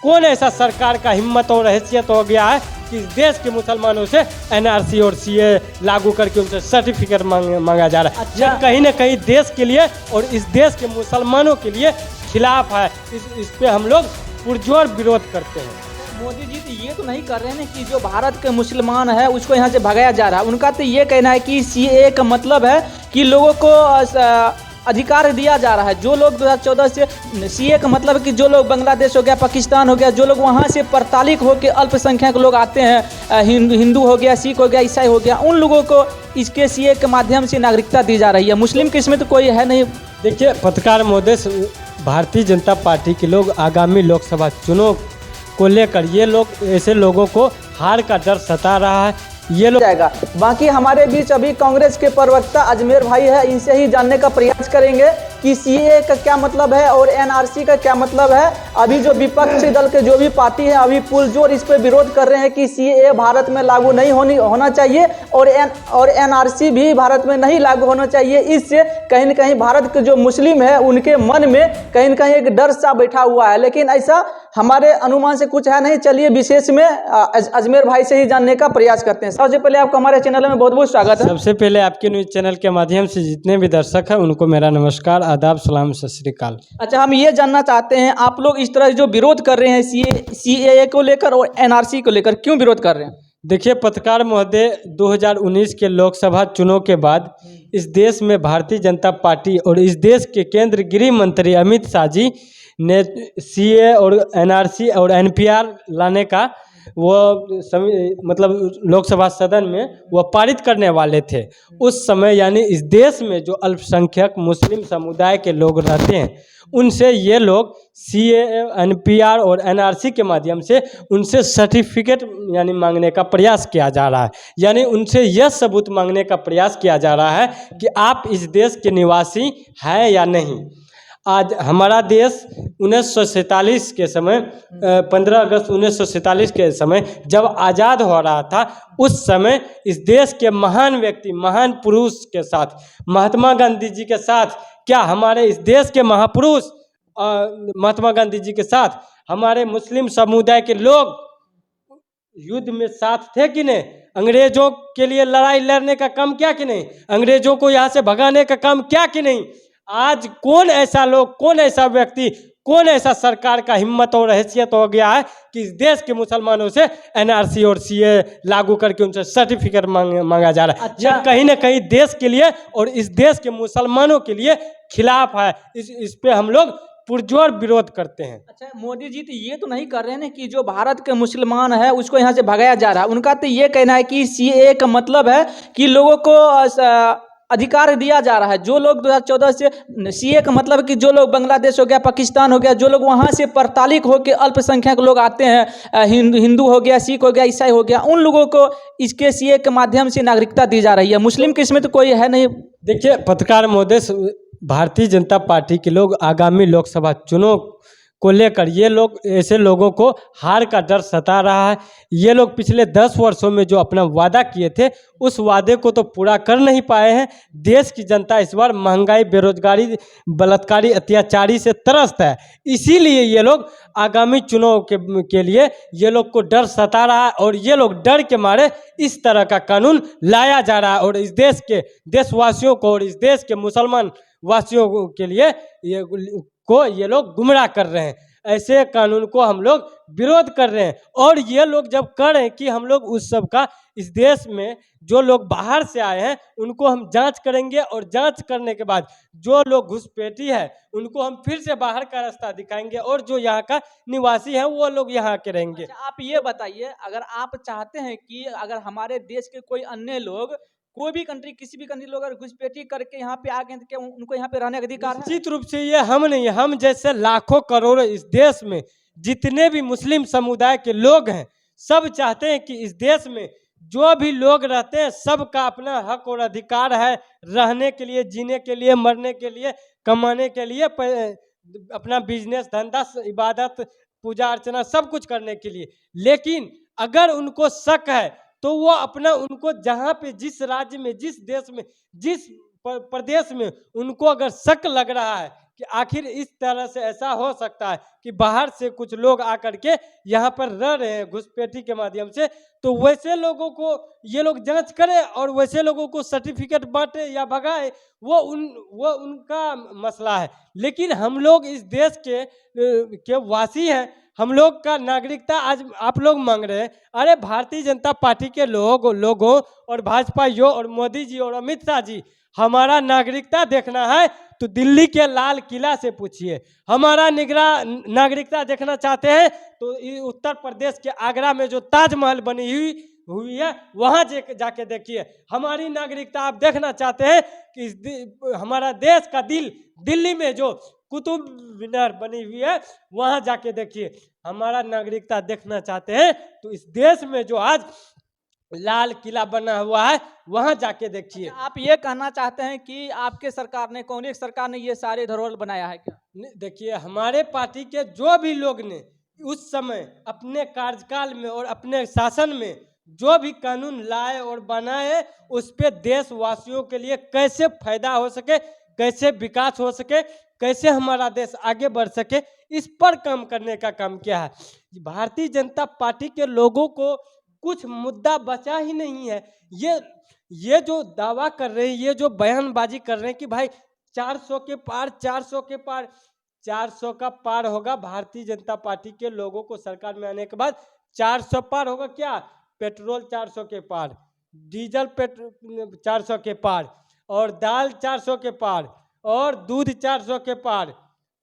कौन ऐसा सरकार का हिम्मत और हैसियत हो गया है कि इस देश के मुसलमानों से एनआरसी और सीए लागू करके उनसे सर्टिफिकेट मांगा जा रहा है। अच्छा। ये कहीं ना कहीं देश के लिए और इस देश के मुसलमानों के लिए खिलाफ है। इस पे हम लोग पुरजोर विरोध करते हैं। मोदी जी तो ये तो नहीं कर रहे हैं कि जो भारत के मुसलमान है उसको यहाँ से भगाया जा रहा है। उनका तो ये कहना है कि सीए का मतलब है कि लोगों को अधिकार दिया जा रहा है। जो लोग 2014 से सीए का मतलब है कि जो लोग बांग्लादेश हो गया, पाकिस्तान हो गया, जो लोग वहाँ से प्रताड़ित होकर अल्पसंख्यक लोग आते हैं, हिंदू हो गया, सिख हो गया, ईसाई हो गया, उन लोगों को इसके सीए के माध्यम से नागरिकता दी जा रही है। मुस्लिम की इसमें तो कोई है नहीं। देखिए पत्रकार महोदय, भारतीय जनता पार्टी के लोग आगामी लोकसभा चुनाव को लेकर ये लोग ऐसे लोगों को हार का डर सता रहा है। ये लोग जाएगा। बाकी हमारे बीच अभी कांग्रेस के प्रवक्ता अजमेर भाई है, इनसे ही जानने का प्रयास करेंगे कि सीए का क्या मतलब है और एनआरसी का क्या मतलब है। अभी जो विपक्षी दल के जो भी पार्टी है अभी पुरजोर इस पर विरोध कर रहे हैं कि सीए भारत में लागू नहीं होना चाहिए और एनआरसी भी भारत में नहीं लागू होना चाहिए। इससे कहीं न कहीं भारत के जो मुस्लिम है उनके मन में कहीं न कहीं एक डर सा बैठा हुआ है, लेकिन ऐसा हमारे अनुमान से कुछ है नहीं। चलिए विशेष में अजमेर भाई से ही जानने का प्रयास करते हैं। सबसे पहले आपको हमारे चैनल में बहुत बहुत स्वागत है। सबसे पहले आपके न्यूज चैनल के माध्यम से जितने भी दर्शक हैं उनको मेरा नमस्कार, आदाब, सलाम, सत श्री अकाल। अच्छा, हम ये जानना चाहते हैं आप लोग इस तरह जो विरोध कर रहे हैं सीए को लेकर और एनआरसी को लेकर, क्यों विरोध कर रहे हैं? देखिए पत्रकार महोदय, 2019 के लोकसभा चुनाव के बाद इस देश में भारतीय जनता पार्टी और इस देश के केंद्रीय गृह मंत्री अमित शाह जी ने सीए और एनआरसी और एनपीआर लाने का मतलब लोकसभा सदन में वो पारित करने वाले थे। उस समय यानी इस देश में जो अल्पसंख्यक मुस्लिम समुदाय के लोग रहते हैं उनसे ये लोग सीए, एनपीआर और एनआरसी के माध्यम से उनसे सर्टिफिकेट यानी मांगने का प्रयास किया जा रहा है। यानी उनसे यह सबूत मांगने का प्रयास किया जा रहा है कि आप इस देश के निवासी हैं या नहीं। आज हमारा देश 1947 के समय 15 अगस्त 1947 के समय जब आज़ाद हो रहा था, उस समय इस देश के महान व्यक्ति, महान पुरुष के साथ, महात्मा गांधी जी के साथ, क्या हमारे इस देश के महापुरुष महात्मा गांधी जी के साथ हमारे मुस्लिम समुदाय के लोग युद्ध में साथ थे कि नहीं? अंग्रेजों के लिए लड़ाई लड़ने का काम किया कि नहीं? अंग्रेजों को यहाँ से भगाने का काम किया कि नहीं? आज कौन ऐसा लोग, कौन ऐसा व्यक्ति, कौन ऐसा सरकार का हिम्मत और हैसियत हो गया है कि इस देश के मुसलमानों से एनआरसी और सीए लागू करके उनसे सर्टिफिकेट मांगा जा रहा है। अच्छा। ये कहीं ना कहीं देश के लिए और इस देश के मुसलमानों के लिए खिलाफ है। इस पे हम लोग पुरजोर विरोध करते हैं। अच्छा, मोदी जी तो ये तो नहीं कर रहे हैं कि जो भारत के मुसलमान है उसको यहाँ से भगाया जा रहा है। उनका तो ये कहना है कि सीए का मतलब है कि लोगों को अधिकार दिया जा रहा है। जो लोग 2014 से सीए का मतलब है कि जो लोग बांग्लादेश हो गया, पाकिस्तान हो गया, जो लोग वहाँ से प्रताड़ित होकर अल्पसंख्यक लोग आते हैं, हिंदू हो गया, सिख हो गया, ईसाई हो गया, उन लोगों को इसके सीए के माध्यम से नागरिकता दी जा रही है। मुस्लिम की इसमें तो कोई है नहीं। देखिए पत्रकार महोदय, भारतीय जनता पार्टी के लोग आगामी लोकसभा चुनाव को लेकर ये लोग ऐसे लोगों को हार का डर सता रहा है। ये लोग पिछले 10 वर्षों में जो अपना वादा किए थे उस वादे को तो पूरा कर नहीं पाए हैं। देश की जनता इस बार महंगाई, बेरोजगारी, बलात्कारी, अत्याचारी से त्रस्त है। इसीलिए ये लोग आगामी चुनाव के लिए ये लोग को डर सता रहा है और ये लोग डर के मारे इस तरह का कानून लाया जा रहा है और इस देश के देशवासियों को और इस देश के मुसलमान वासियों के लिए ये लोग गुमराह कर रहे हैं। ऐसे कानून को हम लोग विरोध कर रहे हैं और ये लोग जब कर रहे हैं कि हम लोग उस सब का इस देश में जो लोग बाहर से आए हैं उनको हम जांच करेंगे और जांच करने के बाद जो लोग घुसपैठी है उनको हम फिर से बाहर का रास्ता दिखाएंगे और जो यहाँ का निवासी है वो लोग यहाँ के रहेंगे। अच्छा, आप ये बताइए, अगर आप चाहते हैं कि अगर हमारे देश के कोई अन्य लोग, कोई भी कंट्री, किसी भी कंट्री लोग अगर घुसपैठी करके यहाँ पे आ गए तो क्या उनको यहाँ पे रहने का अधिकार है? निश्चित रूप से ये हम नहीं, हम जैसे लाखों करोड़ों इस देश में जितने भी मुस्लिम समुदाय के लोग हैं सब चाहते हैं कि इस देश में जो भी लोग रहते हैं सबका अपना हक और अधिकार है रहने के लिए, जीने के लिए, मरने के लिए, कमाने के लिए, अपना बिजनेस, धंधा, इबादत, पूजा अर्चना सब कुछ करने के लिए। लेकिन अगर उनको शक है तो वो अपना, उनको जहाँ पे, जिस राज्य में, जिस देश में, जिस प्रदेश में उनको अगर शक लग रहा है कि आखिर इस तरह से ऐसा हो सकता है कि बाहर से कुछ लोग आकर के यहाँ पर रह रहे हैं घुसपैठी के माध्यम से, तो वैसे लोगों को ये लोग जांच करें और वैसे लोगों को सर्टिफिकेट बांटे या भगाए, वो उनका मसला है। लेकिन हम लोग इस देश के वासी हैं, हम लोग का नागरिकता आज आप लोग मांग रहे हैं। अरे भारतीय जनता पार्टी के लोगों और भाजपाइयों और मोदी जी और अमित शाह जी, हमारा नागरिकता देखना है तो दिल्ली के लाल किला से पूछिए। हमारा नागरिकता देखना चाहते हैं तो उत्तर प्रदेश के आगरा में जो ताजमहल बनी हुई है वहां जाके देखिए। हमारी नागरिकता आप देखना चाहते हैं कि हमारा देश का दिल दिल्ली में जो कुतुब मीनार बनी हुई है वहां जाके देखिए। हमारा नागरिकता देखना चाहते हैं तो इस देश में जो आज लाल किला बना हुआ है वहां जाके देखिए। आप ये कहना चाहते हैं कि आपके सरकार ने, कांग्रेस सरकार ने ये सारे धरोहर बनाया है क्या? देखिए, हमारे पार्टी के जो भी लोग ने उस समय अपने कार्यकाल में और अपने शासन में जो भी कानून लाए और बनाए, उस पे देशवासियों के लिए कैसे फायदा हो सके, कैसे विकास हो सके, कैसे हमारा देश आगे बढ़ सके, इस पर काम करने का काम किया है। भारतीय जनता पार्टी के लोगों को कुछ मुद्दा बचा ही नहीं है। ये जो दावा कर रहे हैं, ये जो बयानबाजी कर रहे हैं कि भाई 400 के पार 400 के पार, 400 का पार होगा भारतीय जनता पार्टी के लोगों को सरकार में आने के बाद। 400 पार होगा क्या? पेट्रोल 400 के पार, डीजल 400 के पार, और दाल 400 के पार, और दूध 400 के पार।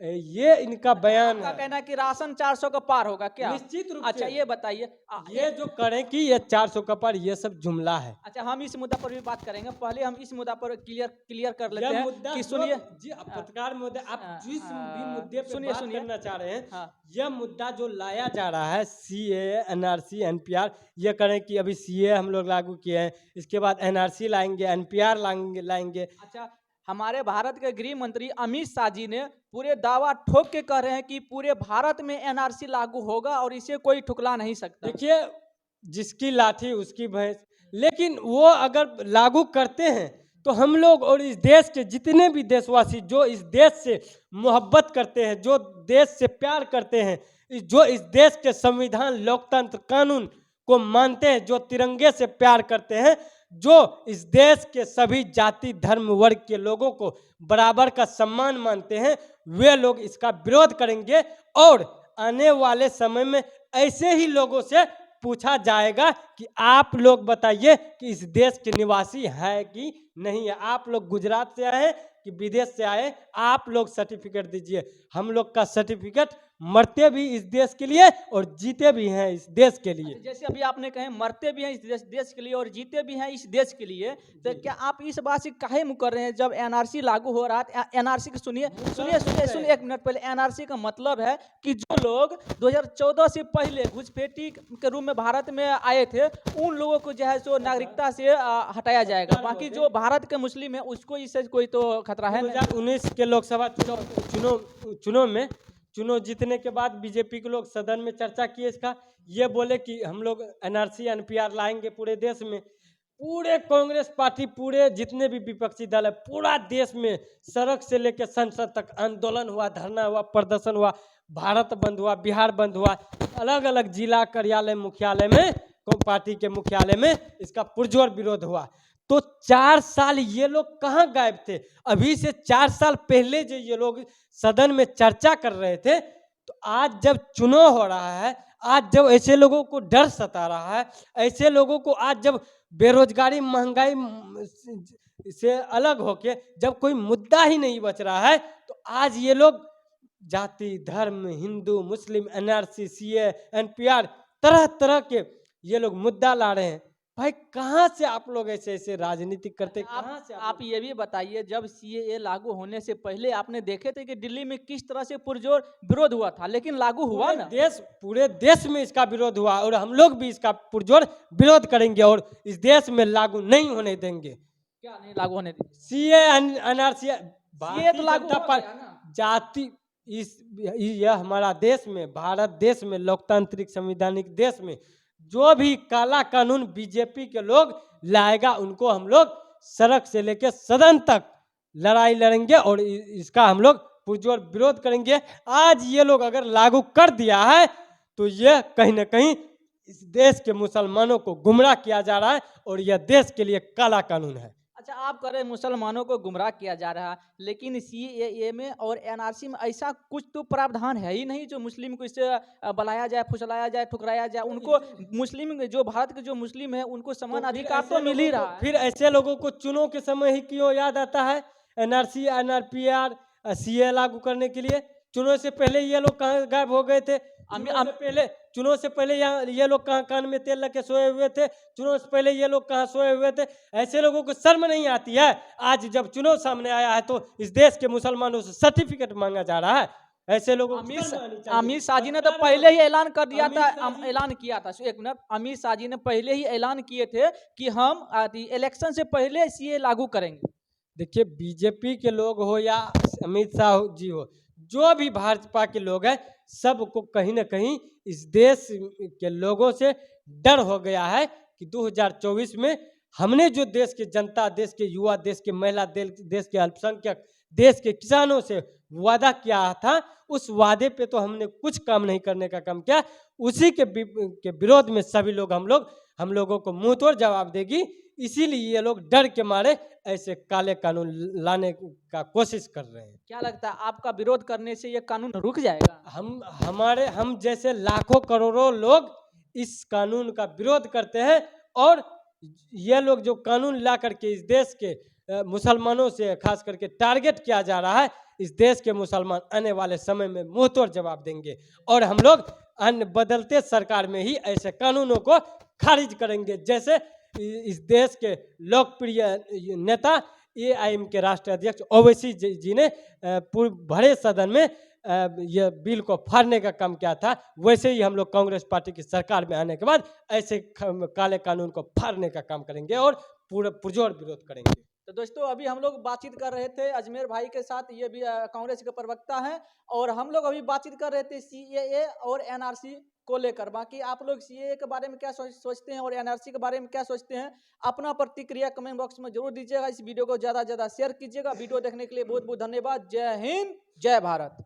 ये इनका बयान आपका है। कहना है कि राशन 400 का पार होगा क्या? निश्चित रूप अच्छा, से। ये बताइए। ये जो करें कि ये 400 का पार, ये सब जुमला है। अच्छा, हम इस मुद्दा पर भी बात करेंगे। पहले हम इस मुद्दा पर क्लियर कर लेते यह हैं मुद्दा कि सुनिए जी, पत्रकार महोदय, आप जिस भी मुद्दे पे सुनिए, बात सुनिए। करना चाह रहे हैं, हाँ। यह मुद्दा जो लाया जा रहा है CAA, NRC, NPR, ये करें कि अभी CAA हम लोग लागू किए हैं, इसके बाद NRC लाएंगे, NPR लाएंगे। अच्छा, हमारे भारत के गृह मंत्री अमित शाह जी ने पूरे दावा ठोक के कह रहे हैं कि पूरे भारत में NRC लागू होगा और इसे कोई ठुकरा नहीं सकता। देखिए, जिसकी लाठी उसकी भैंस। लेकिन वो अगर लागू करते हैं तो हम लोग और इस देश के जितने भी देशवासी जो इस देश से मोहब्बत करते हैं, जो देश से प्यार करते हैं, जो इस देश के संविधान, लोकतंत्र, कानून को मानते हैं, जो तिरंगे से प्यार करते हैं, जो इस देश के सभी जाति, धर्म, वर्ग के लोगों को बराबर का सम्मान मानते हैं, वे लोग इसका विरोध करेंगे। और आने वाले समय में ऐसे ही लोगों से पूछा जाएगा कि आप लोग बताइए कि इस देश के निवासी है कि नहीं है। आप लोग गुजरात से आए कि विदेश से आए, आप लोग सर्टिफिकेट दीजिए। हम लोग का सर्टिफिकेट मरते भी इस देश के लिए और जीते भी हैं इस देश के लिए। जैसे अभी आपने कहे मरते भी हैं इस देश के लिए और जीते भी हैं इस देश के लिए, तो क्या आप इस बात से काहे मुकर रहे हैं? जब NRC लागू हो रहा है, NRC सुनिए एक मिनट पहले, NRC का मतलब है कि जो लोग 2014 से पहले घुसपैठी के रूप में भारत में आए थे, उन लोगों को जो है सो नागरिकता से हटाया जाएगा। बाकी जो भारत के मुस्लिम है उसको इससे कोई तो खतरा है नहीं। 2019 के लोकसभा चुनाव जीतने के बाद बीजेपी के लोग सदन में चर्चा किए इसका, ये बोले कि हम लोग NRC NPR लाएंगे पूरे देश में। पूरे कांग्रेस पार्टी, पूरे जितने भी विपक्षी दल है, पूरा देश में सड़क से लेकर संसद तक आंदोलन हुआ, धरना हुआ, प्रदर्शन हुआ, भारत बंद हुआ, बिहार बंद हुआ, अलग अलग जिला कार्यालय, मुख्यालय में, पार्टी के मुख्यालय में इसका पुरजोर विरोध हुआ। तो 4 साल ये लोग कहाँ गायब थे? अभी से 4 साल पहले जो ये लोग सदन में चर्चा कर रहे थे, तो आज जब चुनाव हो रहा है, आज जब ऐसे लोगों को डर सता रहा है, ऐसे लोगों को आज जब बेरोजगारी, महंगाई से अलग होके जब कोई मुद्दा ही नहीं बच रहा है, तो आज ये लोग जाति, धर्म, हिंदू, मुस्लिम, NRC, CAA, NPR, तरह तरह के ये लोग मुद्दा ला रहे हैं। भाई, कहाँ से आप लोग ऐसे राजनीति करते? कहाँ से आप ये भी बताइए, जब CAA लागू होने से पहले आपने देखे थे कि दिल्ली में किस तरह से पुरजोर विरोध हुआ था, लेकिन लागू हुआ ना। पूरे देश में इसका विरोध हुआ और हम लोग भी इसका पुरजोर विरोध करेंगे और इस देश में लागू नहीं होने देंगे। क्या नहीं लागू होने देंगे? CAA, NRC, तो लागू जाति, यह हमारा देश में, भारत देश में, लोकतांत्रिक संवैधानिक देश में जो भी काला कानून बीजेपी के लोग लाएगा, उनको हम लोग सड़क से लेकर सदन तक लड़ाई लड़ेंगे और इसका हम लोग पुरजोर विरोध करेंगे। आज ये लोग अगर लागू कर दिया है तो ये कहीं ना कहीं इस देश के मुसलमानों को गुमराह किया जा रहा है और यह देश के लिए काला कानून है। अच्छा, आप कह रहे हैं मुसलमानों को गुमराह किया जा रहा है, लेकिन सीएए में और एनआरसी में ऐसा कुछ तो प्रावधान है ही नहीं जो मुस्लिम को इससे बलाया जाए, फुसलाया जाए, ठुकराया जाए। उनको मुस्लिम जो भारत के जो मुस्लिम है उनको समान अधिकार तो मिल ही रहा है। फिर ऐसे लोगों को चुनाव के समय ही क्यों याद आता है एनआरसी, एनआरपीआर, सीए लागू करने के लिए? चुनाव से पहले ये लोग कहाँ गायब हो गए थे? चुनाव से पहले यहाँ ये लोग कहाँ कान में तेल लगे सोए हुए थे? चुनाव से पहले ये लोग कहाँ सोए हुए थे? ऐसे लोगों को शर्म नहीं आती है? आज जब चुनाव सामने आया है तो इस देश के मुसलमानों से सर्टिफिकेट मांगा जा रहा है। ऐसे लोगों को अमित शाह जी ने तो पहले ही ऐलान कर दिया था, ऐलान किया था। एक मिनट, अमित शाह जी ने पहले ही ऐलान किए थे कि हम इलेक्शन से पहले सीए लागू करेंगे। देखिए, बीजेपी के लोग हो या अमित शाह जी हो, जो भी भाजपा के लोग हैं, सबको कहीं ना कहीं इस देश के लोगों से डर हो गया है कि 2024 में हमने जो देश के जनता, देश के युवा, देश के महिला, देश के अल्पसंख्यक, देश के किसानों से वादा किया था, उस वादे पे तो हमने कुछ काम नहीं करने का काम किया। उसी के विरोध में सभी लोग हम लोगों को मुंह तोड़ जवाब देगी। इसीलिए ये लोग डर के मारे ऐसे काले कानून लाने का कोशिश कर रहे हैं। क्या लगता है आपका विरोध करने से ये कानून रुक जाएगा? हम जैसे लाखों करोड़ों लोग इस कानून का विरोध करते हैं और ये लोग जो कानून ला करके इस देश के मुसलमानों से खास करके टारगेट किया जा रहा है, इस देश के मुसलमान आने वाले समय में मुंहतोड़ जवाब देंगे और हम लोग अन्य बदलते सरकार में ही ऐसे कानूनों को खारिज करेंगे। जैसे इस देश के लोकप्रिय नेता एआईएम के राष्ट्रीय अध्यक्ष ओवैसी जी ने भरे सदन में यह बिल को फाड़ने का काम किया था, वैसे ही हम लोग कांग्रेस पार्टी की सरकार में आने के बाद ऐसे काले कानून को फाड़ने का काम करेंगे और पूरा पुरजोर विरोध करेंगे। तो दोस्तों, अभी हम लोग बातचीत कर रहे थे अजमेर भाई के साथ, ये भी कांग्रेस के प्रवक्ता हैं, और हम लोग अभी बातचीत कर रहे थे सीएए और एनआरसी को लेकर। बाकी आप लोग सीएए के बारे में क्या सोचते हैं और एनआरसी के बारे में क्या सोचते हैं, अपना प्रतिक्रिया कमेंट बॉक्स में जरूर दीजिएगा। इस वीडियो को ज़्यादा से ज़्यादा शेयर कीजिएगा। वीडियो देखने के लिए बहुत बहुत धन्यवाद। जय हिंद, जय भारत।